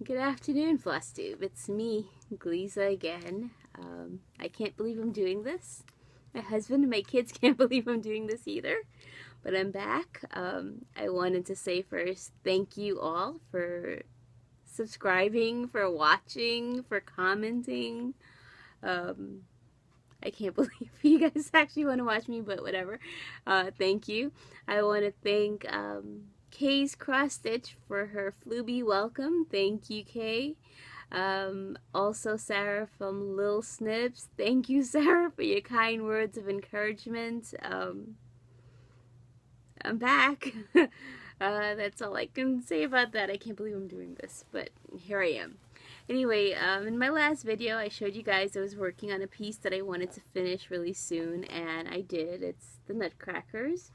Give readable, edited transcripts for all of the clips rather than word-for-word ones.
Good afternoon, Flosstube. It's me, Gleeza again. I can't believe I'm doing this. My husband and my kids can't believe I'm doing this either. But I'm back. I wanted to say first, thank you all for subscribing, for watching, for commenting. I can't believe you guys actually want to watch me, but whatever. Thank you. I want to thank Kay's Cross Stitch for her Flosstube welcome. Thank you, Kay. Also Sarah from Lil Snips. Thank you, Sarah, for your kind words of encouragement. I'm back. That's all I can say about that. I can't believe I'm doing this, but here I am. Anyway, in my last video, I showed you guys I was working on a piece that I wanted to finish really soon, and I did. It's the Nutcrackers.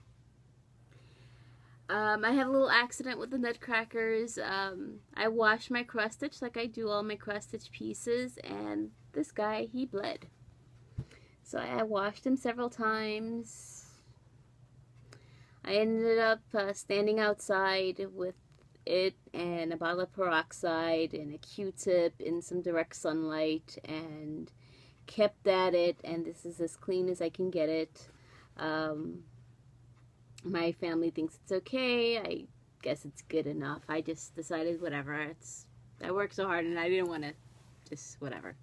I had a little accident with the Nutcrackers. I washed my cross stitch like I do all my cross stitch pieces, and this guy, he bled. So I washed him several times. I ended up standing outside with it and a bottle of peroxide and a Q-tip in some direct sunlight and kept at it, and this is as clean as I can get it. My family thinks it's okay. I guess it's good enough. I just decided whatever. I worked so hard and I didn't want to just whatever.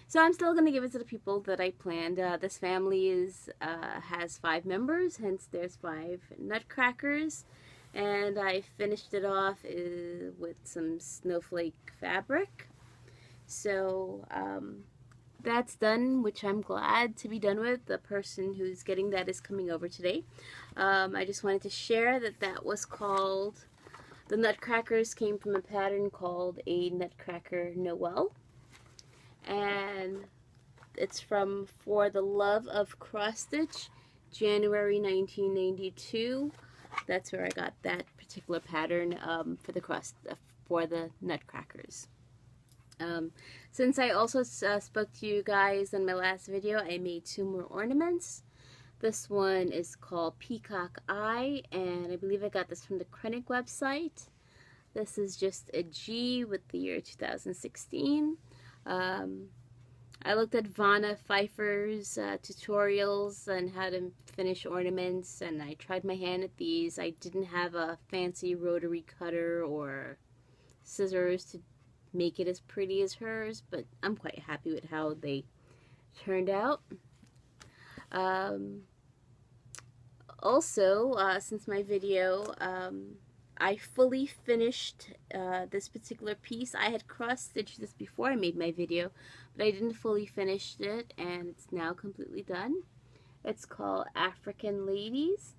So I'm still going to give it to the people that I planned. This family has 5 members, hence there's 5 Nutcrackers. And I finished it off with some snowflake fabric. So that's done, which I'm glad to be done with. The person who's getting that is coming over today. I just wanted to share that was called, the Nutcrackers came from a pattern called a Nutcracker Noel. And it's from For the Love of Cross Stitch, January 1992. That's where I got that particular pattern for the Nutcrackers. Since I also spoke to you guys in my last video, I made 2 more ornaments. This one is called Peacock Eye, and I believe I got this from the Krennic website. This is just a G with the year 2016. I looked at Vanna Pfeiffer's tutorials on how to finish ornaments, and I tried my hand at these. I didn't have a fancy rotary cutter or scissors to make it as pretty as hers, but I'm quite happy with how they turned out. Also, since my video, I fully finished this particular piece. I had cross-stitched this before I made my video, but I didn't fully finish it, and it's now completely done. It's called African Ladies,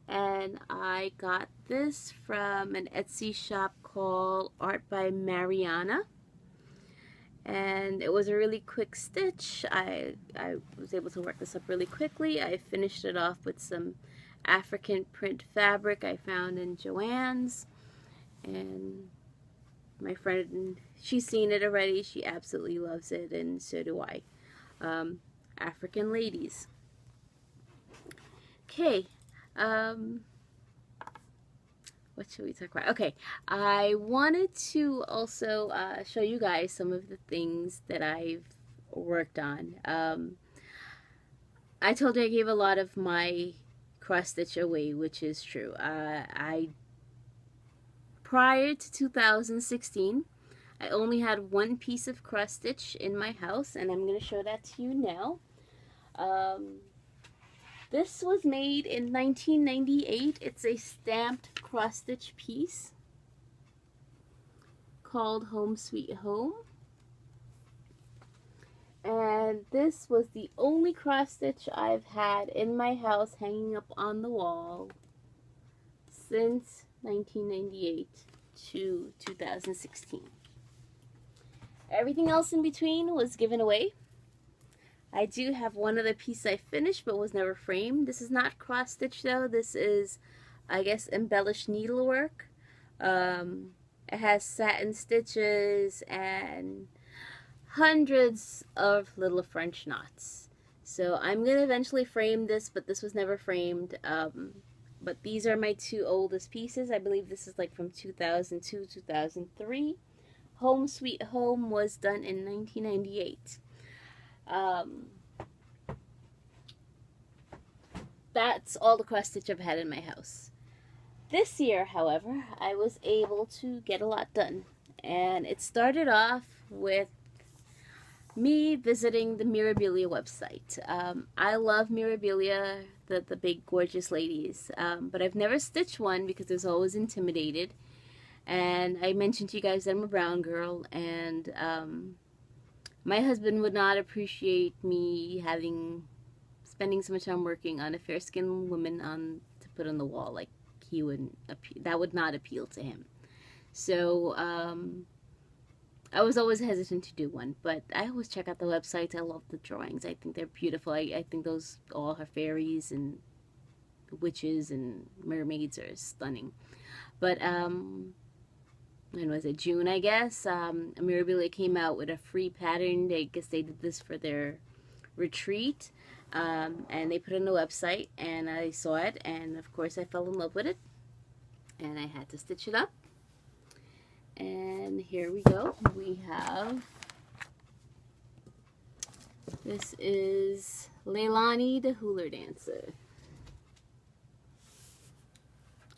and I got this from an Etsy shop called Art by Mariana, and it was a really quick stitch. I was able to work this up really quickly. I finished it off with some African print fabric I found in Joann's, and my friend, she's seen it already. She absolutely loves it, and so do I. African Ladies. Okay, what should we talk about? Okay, I wanted to also show you guys some of the things that I've worked on. I told you I gave a lot of my cross stitch away, which is true. Prior to 2016, I only had 1 piece of cross stitch in my house, and I'm going to show that to you now. This was made in 1998. It's a stamped cross stitch piece called Home Sweet Home. And this was the only cross stitch I've had in my house hanging up on the wall since 1998 to 2016. Everything else in between was given away. I do have one other piece I finished but was never framed. This is not cross stitch though. This is, I guess, embellished needlework. It has satin stitches and hundreds of little French knots. So I'm going to eventually frame this, but this was never framed. But these are my 2 oldest pieces. I believe this is like from 2002, 2003. Home Sweet Home was done in 1998. That's all the cross stitch I've had in my house. This year, however, I was able to get a lot done. And it started off with me visiting the Mirabilia website. I love Mirabilia, the big gorgeous ladies, but I've never stitched one because I was always intimidated. And I mentioned to you guys that I'm a brown girl, and my husband would not appreciate me spending so much time working on a fair-skinned woman to put on the wall. Like, he wouldn't, that would not appeal to him. So I was always hesitant to do one, but I always check out the websites. I love the drawings. I think they're beautiful. I think those all her fairies and witches and mermaids are stunning. But when was it? June, I guess. Mirabilia came out with a free pattern. I guess they did this for their retreat, and they put it on the website, and I saw it, and of course I fell in love with it, and I had to stitch it up. And here we go. We have, this is Leilani the Hula Dancer.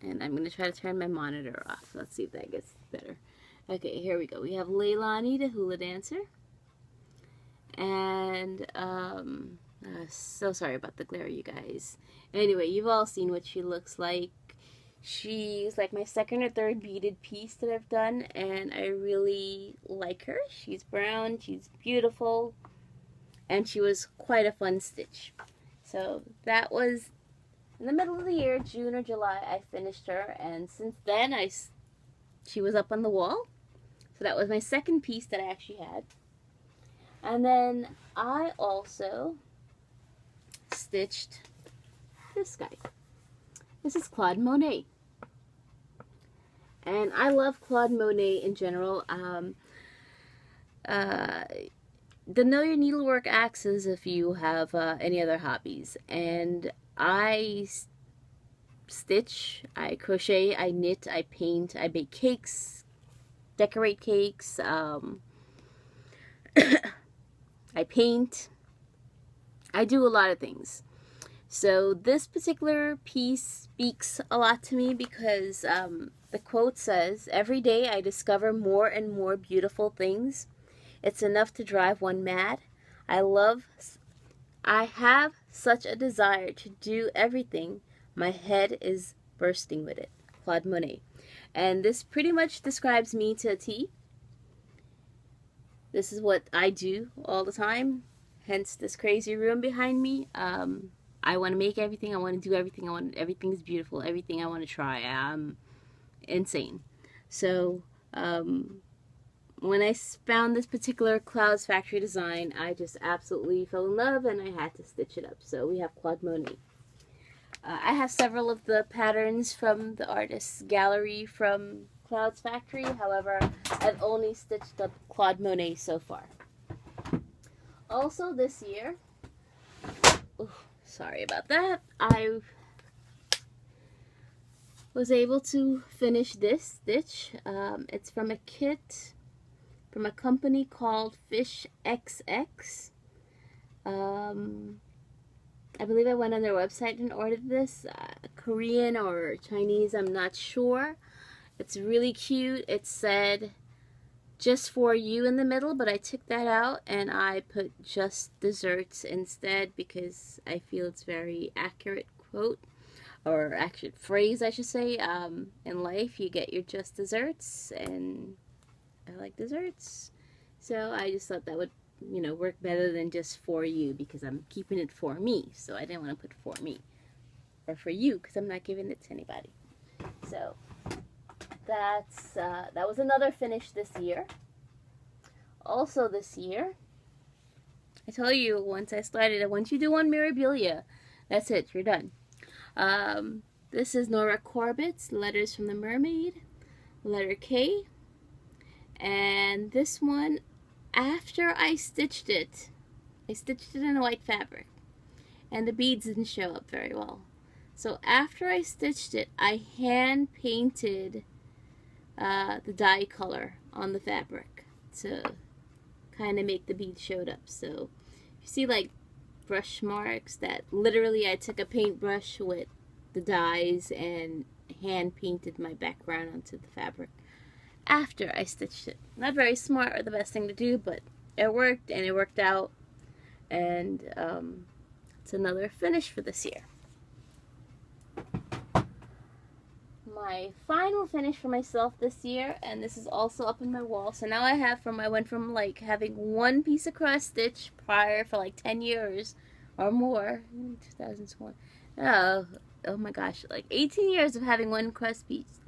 And I'm going to try to turn my monitor off. Let's see if that gets better. Okay, here we go. We have Leilani the Hula Dancer. And, so sorry about the glare, you guys. Anyway, you've all seen what she looks like. She's like my second or third beaded piece that I've done, and I really like her. She's brown, she's beautiful, and she was quite a fun stitch. So that was in the middle of the year, June or July, I finished her, and since then she was up on the wall. So that was my second piece that I actually had. And then I also stitched this guy. This is Claude Monet. And I love Claude Monet in general. The Know Your Needlework axes if you have any other hobbies. And I stitch, I crochet, I knit, I paint, I bake cakes, decorate cakes, I paint. I do a lot of things. So this particular piece speaks a lot to me because the quote says, "Every day I discover more and more beautiful things. It's enough to drive one mad. I have such a desire to do everything. My head is bursting with it." Claude Monet. And this pretty much describes me to a T. This is what I do all the time. Hence this crazy room behind me. I want to make everything. I want to do everything. Everything is beautiful. Everything I want to try. I'm insane. So when I found this particular Clouds Factory design, I just absolutely fell in love, and I had to stitch it up. So we have Claude Monet. I have several of the patterns from the artist's gallery from Clouds Factory. However, I've only stitched up Claude Monet so far. Also this year, sorry about that, I was able to finish this stitch. It's from a kit from a company called FishXX. I believe I went on their website and ordered this. Korean or Chinese, I'm not sure. It's really cute. It said "just for you" in the middle, but I took that out and I put "just desserts" instead because I feel it's very accurate quote, or accurate phrase I should say. In life you get your just desserts, and I like desserts, so I just thought that would, you know, work better than just "for you" because I'm keeping it for me, so I didn't want to put "for me" or "for you" because I'm not giving it to anybody. So that was another finish this year. Also this year, I told you once I started, once you do one Mirabilia, that's it, you're done. This is Nora Corbett's Letters from the Mermaid, letter K. And this one, after I stitched it in a white fabric, and the beads didn't show up very well. So after I stitched it, I hand painted the dye color on the fabric to kind of make the bead showed up. So you see like brush marks that literally I took a paintbrush with the dyes and hand painted my background onto the fabric after I stitched it. Not very smart or the best thing to do, but it worked, and it worked out, and it's another finish for this year. My final finish for myself this year, and this is also up in my wall. So now I went from like having one piece of cross stitch prior for like 10 years or more, 2001. Oh my gosh, like 18 years of having one cross piece.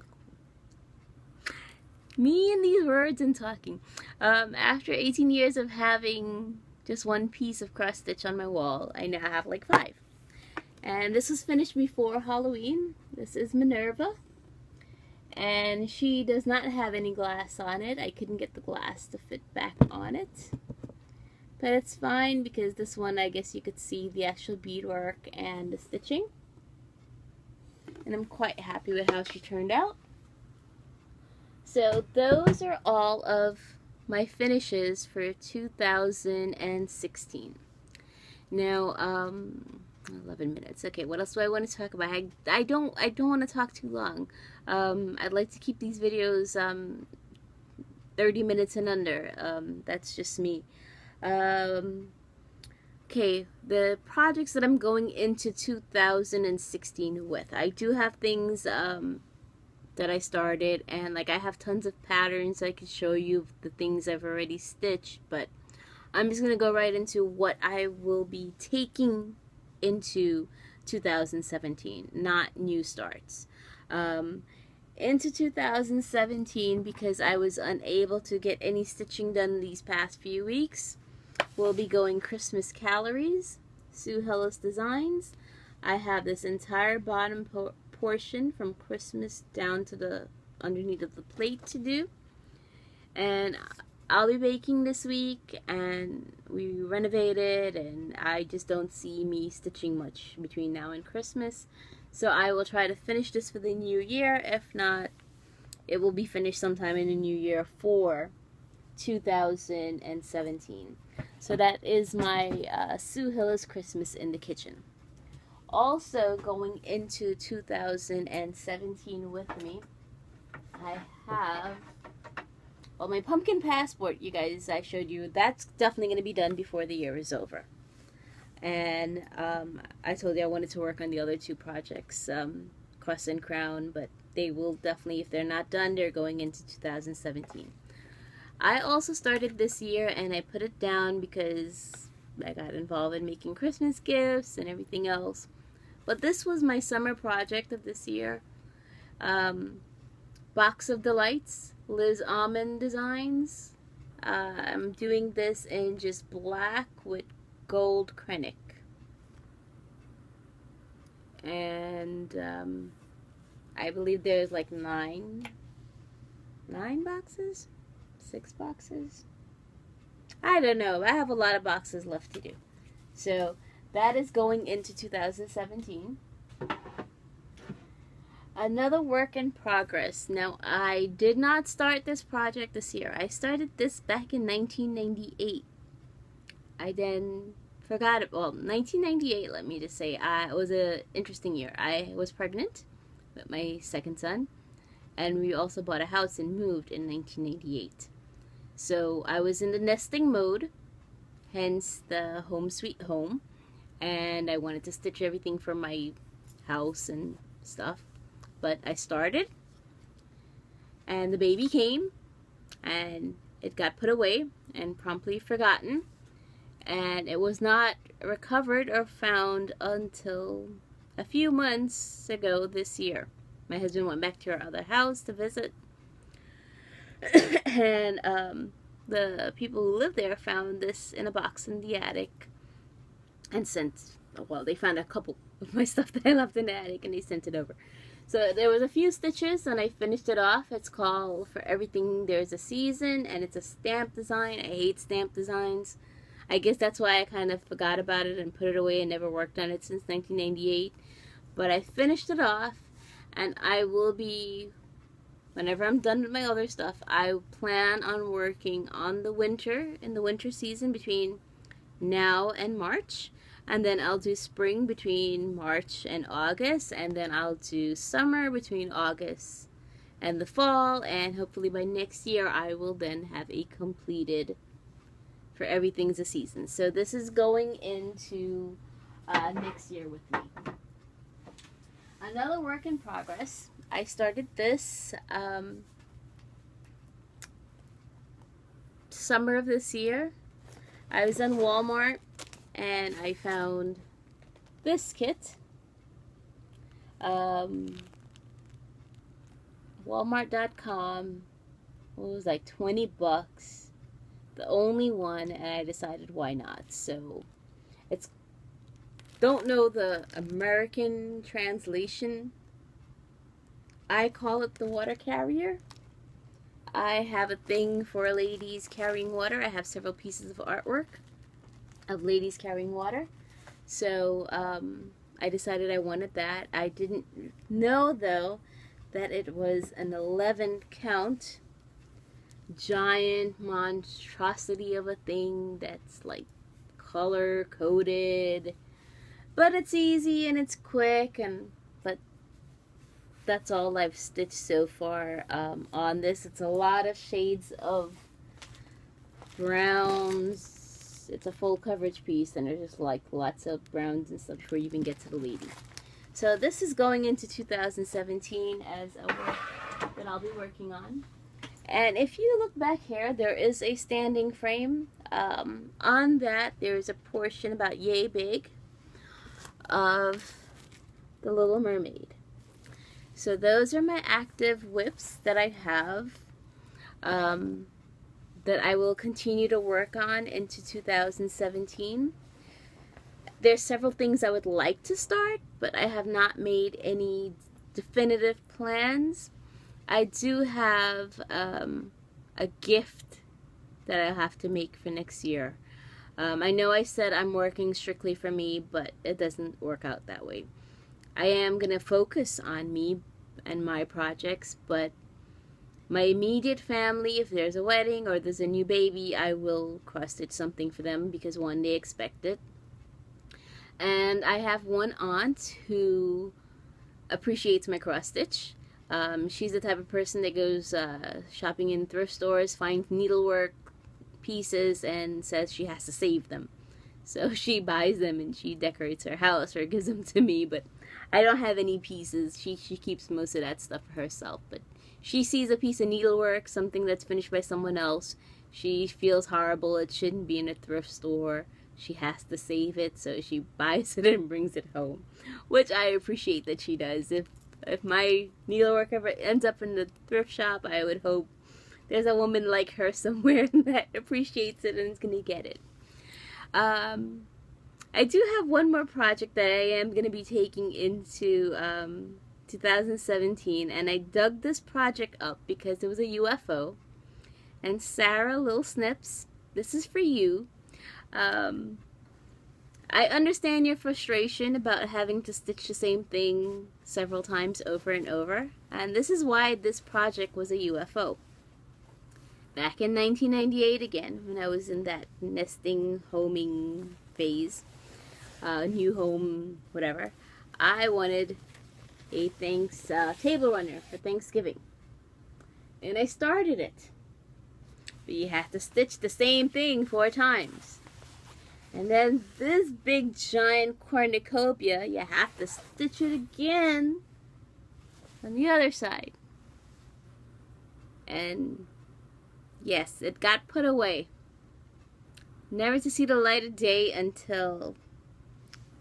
Me and these words and talking. After 18 years of having just one piece of cross stitch on my wall, I now have like 5. And this was finished before Halloween. This is Minerva. And she does not have any glass on it. I couldn't get the glass to fit back on it. But it's fine because this one, I guess you could see the actual beadwork and the stitching. And I'm quite happy with how she turned out. So those are all of my finishes for 2016. Now, 11 minutes. Okay, what else do I want to talk about? I don't want to talk too long. I'd like to keep these videos 30 minutes and under. That's just me. Okay, the projects that I'm going into 2016 with. I do have things that I started, and like I have tons of patterns I can show you the things I've already stitched, but I'm just gonna go right into what I will be taking into 2017, not new starts. Into 2017, because I was unable to get any stitching done these past few weeks, we'll be going Christmas Calories, Sue Hillis Designs. I have this entire bottom portion from Christmas down to the underneath of the plate to do, and I'll be baking this week, and we renovated, and I just don't see me stitching much between now and Christmas, so I will try to finish this for the new year. If not, it will be finished sometime in the new year for 2017. So that is my Sue Hillis Christmas in the Kitchen. Also going into 2017 with me, I have, well, my pumpkin passport, you guys, I showed you, that's definitely going to be done before the year is over. And I told you I wanted to work on the other 2 projects, Cross and Crown, but they will definitely, if they're not done, they're going into 2017. I also started this year, and I put it down because I got involved in making Christmas gifts and everything else. But this was my summer project of this year. Box of Delights, Liz Almond Designs. I'm doing this in just black with gold Krennic. And I believe there's like 9 boxes? 6 boxes? I don't know. I have a lot of boxes left to do. So that is going into 2017. Another work in progress. Now, I did not start this project this year. I started this back in 1998. I then forgot it. Well, 1998, let me just say, it was an interesting year. I was pregnant with my second son, and we also bought a house and moved in 1998. So I was in the nesting mode, hence the home sweet home, and I wanted to stitch everything for my house and stuff. But I started, and the baby came, and it got put away and promptly forgotten, and it was not recovered or found until a few months ago this year. My husband went back to our other house to visit, and the people who lived there found this in a box in the attic and sent, well, they found a couple of my stuff that I left in the attic, and they sent it over. So there was a few stitches, and I finished it off. It's called For Everything There's a Season, and it's a stamp design. I hate stamp designs. I guess that's why I kind of forgot about it and put it away and never worked on it since 1998. But I finished it off, and I will be whenever I'm done with my other stuff, I plan on working on the winter, in the winter season between now and March. And then I'll do spring between March and August. And then I'll do summer between August and the fall. And hopefully by next year, I will then have a completed, for everything's a season. So this is going into next year with me. Another work in progress. I started this summer of this year. I was in Walmart and I found this kit. Walmart.com. It was like 20 bucks. The only one, and I decided why not. So it's, don't know the American translation. I call it the water carrier. I have a thing for ladies carrying water. I have several pieces of artwork of ladies carrying water. So I decided I wanted that. I didn't know though that it was an 11 count giant monstrosity of a thing that's like color coded. But it's easy and it's quick, and but that's all I've stitched so far on this. It's a lot of shades of browns. It's a full coverage piece, and there's just like lots of browns and stuff before you even get to the lady. So this is going into 2017 as a work that I'll be working on. And if you look back here, there is a standing frame. On that, there's a portion about yay big of the Little Mermaid. So those are my active whips that I have that I will continue to work on into 2017. There's several things I would like to start, but I have not made any definitive plans. I do have a gift that I'll have to make for next year. I know I said I'm working strictly for me, but it doesn't work out that way. I am going to focus on me and my projects, but my immediate family, if there's a wedding or there's a new baby, I will cross-stitch something for them because one, they expect it. And I have one aunt who appreciates my cross-stitch. She's the type of person that goes shopping in thrift stores, finds needlework pieces, and says she has to save them. So she buys them and she decorates her house or gives them to me, but I don't have any pieces. She keeps most of that stuff for herself, but she sees a piece of needlework, something that's finished by someone else. She feels horrible. It shouldn't be in a thrift store. She has to save it, so she buys it and brings it home, which I appreciate that she does. If my needlework ever ends up in the thrift shop, I would hope there's a woman like her somewhere that appreciates it and is going to get it. I do have one more project that I am going to be taking into 2017, and I dug this project up because it was a UFO. And Sarah Little Snips, this is for you. I understand your frustration about having to stitch the same thing several times over and over, and this is why this project was a UFO. Back in 1998 again, when I was in that nesting, homing phase, new home, whatever, I wanted a table runner for Thanksgiving. And I started it. But you have to stitch the same thing 4 times. And then this big giant cornucopia, you have to stitch it again on the other side. And yes, it got put away. Never to see the light of day until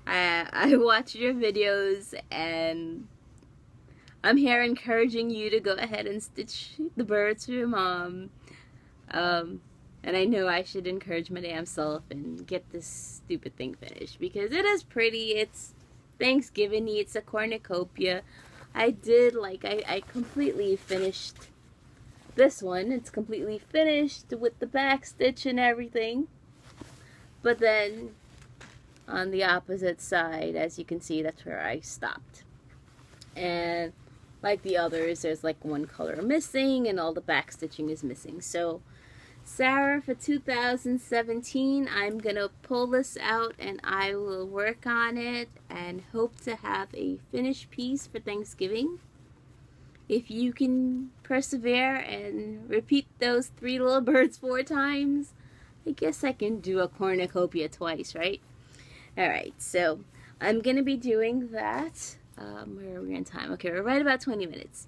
I watched your videos, and I'm here encouraging you to go ahead and stitch the birds for your mom. And I know I should encourage my damn self and get this stupid thing finished because it is pretty. It's Thanksgiving-y. It's a cornucopia. I completely finished this one. It's completely finished with the back stitch and everything. But then on the opposite side, as you can see, that's where I stopped. And like the others, there's like one color missing and all the back stitching is missing. So Sarah, for 2017, I'm gonna pull this out and I will work on it and hope to have a finished piece for Thanksgiving. If you can persevere and repeat those 3 little birds 4 times, I guess I can do a cornucopia twice, right? Alright, so I'm gonna be doing that. Where are we on time? Okay, we're right about 20 minutes.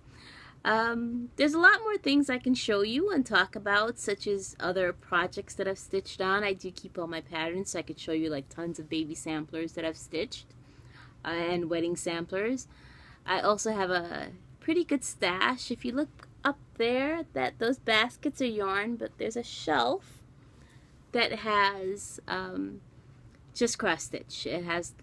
There's a lot more things I can show you and talk about, such as other projects that I've stitched on. I do keep all my patterns, so I could show you like tons of baby samplers that I've stitched and wedding samplers. I also have a pretty good stash. If you look up there, those baskets are yarn, but there's a shelf that has just cross stitch. It has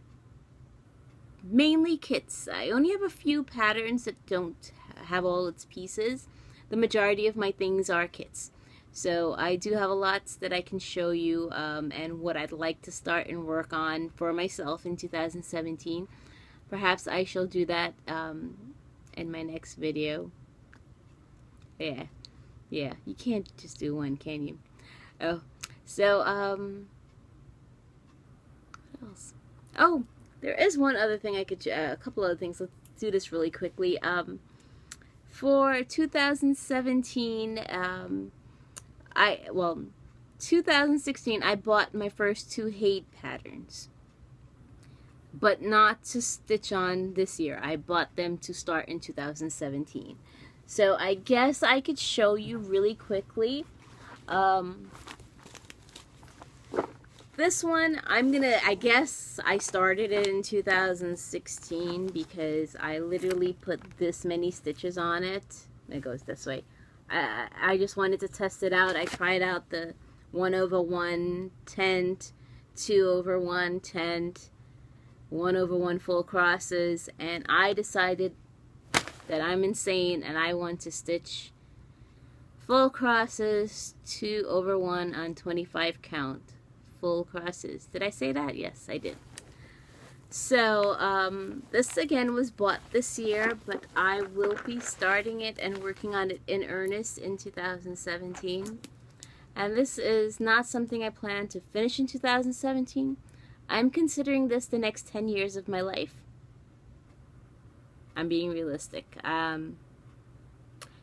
mainly kits. I only have a few patterns that don't have all its pieces. The majority of my things are kits. So I do have a lot that I can show you and what I'd like to start and work on for myself in 2017. Perhaps I shall do that in my next video. Yeah, you can't just do one, can you? Oh, so what else? Oh, there is one other thing I could, a couple other things. Let's do this really quickly. For 2017, 2016, I bought my first 2 hate patterns, but not to stitch on this year. I bought them to start in 2017. So I guess I could show you really quickly. This one, I guess I started it in 2016 because I literally put this many stitches on it. It goes this way. I just wanted to test it out. I tried out the 1/1 tent, 2/1 tent, 1/1 full crosses, and I decided that I'm insane and I want to stitch full crosses, 2/1 on 25 count. Full crosses. Did I say that? Yes, I did. So this again was bought this year, but I will be starting it and working on it in earnest in 2017. And this is not something I plan to finish in 2017. I'm considering this the next 10 years of my life. I'm being realistic.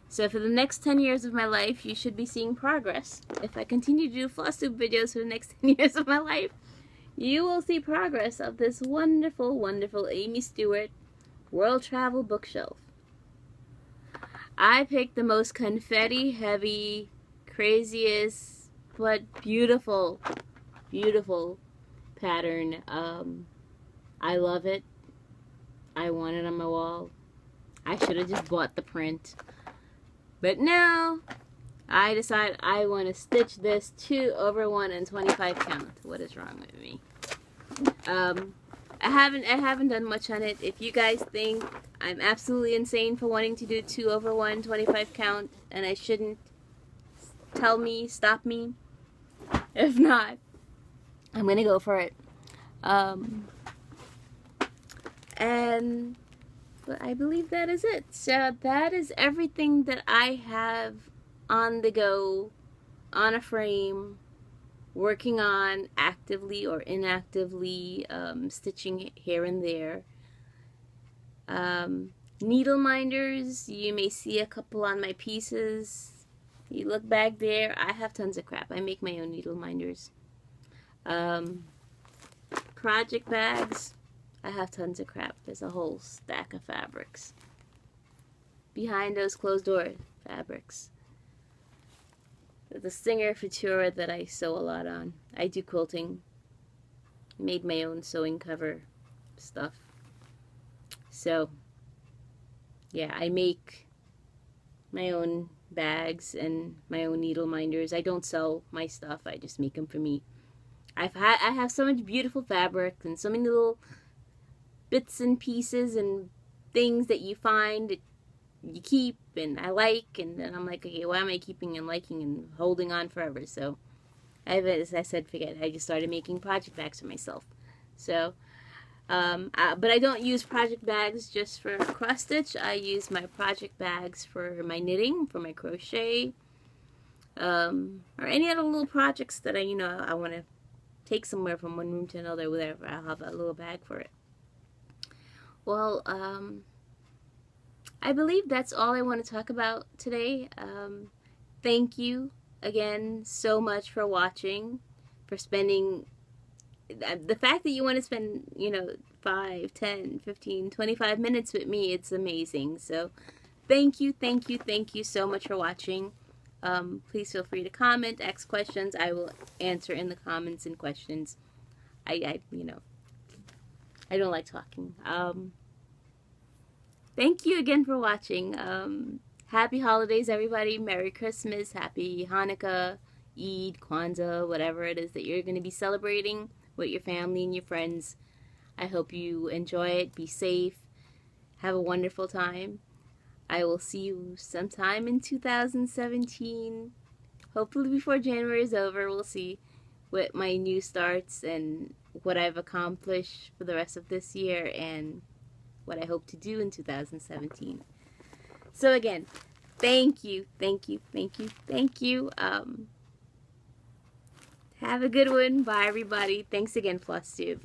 So for the next 10 years of my life, you should be seeing progress. If I continue to do Flosstube videos for the next 10 years of my life, you will see progress of this wonderful, wonderful Amy Stewart World Travel bookshelf. I picked the most confetti heavy, craziest, but beautiful, beautiful pattern. I love it. I want it on my wall. I should have just bought the print. But no, I decided I want to stitch this 2/1 and 25 count. What is wrong with me? I haven't done much on it. If you guys think I'm absolutely insane for wanting to do 2/1 25 count and I shouldn't, tell me, stop me. If not, I'm gonna go for it. But I believe that is it. So that is everything that I have on the go, on a frame, working on actively or inactively, stitching here and there. Needle minders, you may see a couple on my pieces. You look back there, I have tons of crap. I make my own needle minders. Project bags, I have tons of crap. There's a whole stack of fabrics behind those closed door fabrics. The Singer Futura that I sew a lot on. I do quilting. Made my own sewing cover stuff. So, yeah, I make my own bags and my own needle minders. I don't sell my stuff. I just make them for me. I have so much beautiful fabric and so many little bits and pieces and things that you find that you keep and I like, and then I'm like, okay, why am I keeping and liking and holding on forever? So as I said, forget it. I just started making project bags for myself. So But I don't use project bags just for cross stitch. I use my project bags for my knitting, for my crochet, or any other little projects that I want to take somewhere from one room to another, whatever. I'll have a little bag for it. Well, I believe that's all I want to talk about today. Thank you again so much for watching, for spending the fact that you want to spend 5, 10, 15, 25 minutes with me. It's amazing. So thank you so much for watching. Please feel free to comment, ask questions. I will answer in the comments and questions. I don't like talking. Thank you again for watching. Happy holidays, everybody. Merry Christmas, Happy Hanukkah, Eid, Kwanzaa, whatever it is that you're going to be celebrating with your family and your friends. I hope you enjoy it. Be safe. Have a wonderful time. I will see you sometime in 2017. Hopefully before January is over. We'll see what my new starts and what I've accomplished for the rest of this year and what I hope to do in 2017. So again, thank you. Have a good one. Bye, everybody. Thanks again, Flosstube.